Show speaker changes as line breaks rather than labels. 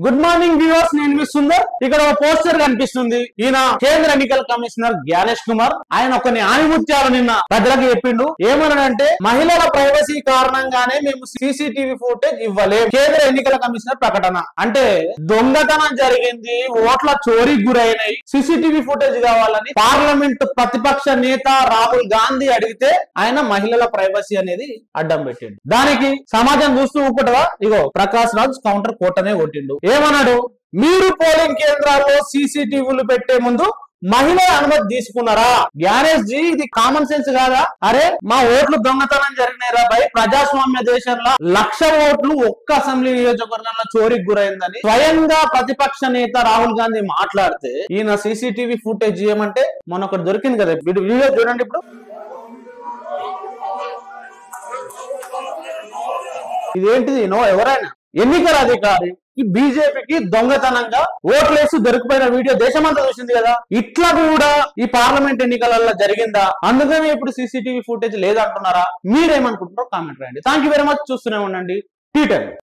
Good morning viewers, నేను మీ సుందర్. ఇక్కడ ఒక పోస్టర్ కనిపిస్తుంది. ఈయన కేంద్ర ఎన్నికల కమిషనర్ జ్ఞానేష్ కుమార్. ఆయన కొన్ని ఆణిముత్యాలు నిన్న ప్రజలకు చెప్పిండు. ఏమనంటే మహిళల ప్రైవసీ కారణంగానే మేము సీసీటీవీ ఫుటేజ్ ఇవ్వలేం. కేంద్ర ఎన్నికల కమిషనర్ ప్రకటన అంటే దొంగతనం జరిగింది, ఓట్ల చోరీకి గురైనాయి, సీసీటీవీ ఫుటేజ్ కావాలని పార్లమెంట్ ప్రతిపక్ష నేత రాహుల్ గాంధీ అడిగితే ఆయన మహిళల ప్రైవసీ అనేది అడ్డం పెట్టిండు. దానికి సమాజం చూస్తూ ఊపుటగా ఇగో ప్రకాష్ రాజ్ కౌంటర్ కోటనే కొట్టిండు. ఏమన్నాడు? మీరు పోలింగ్ కేంద్రాల్లో సీసీటీవీలు పెట్టే ముందు మహిళల అనుమతి తీసుకున్నారా? జ్ఞానేష్ జీ, ఇది కామన్ సెన్స్ కాదా? అరే మా ఓట్లు దొంగతనం జరిగినాయిరా భయ్. ప్రజాస్వామ్య దేశంలో 1,00,000 ఓట్లు ఒక్క అసెంబ్లీ నియోజకవర్గంలో చోరీకి గురైందని స్వయంగా ప్రతిపక్ష నేత రాహుల్ గాంధీ మాట్లాడితే ఈయన సీసీటీవీ ఫుటేజ్ ఇవ్వమంటే మొన్న ఒకటి దొరికింది కదా, వీడియో చూడండి. ఇప్పుడు ఇదేంటిది? ఎవరైనా ఎన్నికల అధికారి బీజేపీకి దొంగతనంగా ఓట్లేసి దొరికిపోయిన వీడియో దేశమంతా చూసింది కదా. ఇట్లా కూడా ఈ పార్లమెంట్ ఎన్నికలలో జరిగిందా? అందుకని ఇప్పుడు సీసీటీవీ ఫుటేజ్ లేదంటున్నారా? మీరేమనుకుంటున్నారో కామెంట్ రాయండి. Thank you very much. చూస్తూనే ఉండండి టీ10.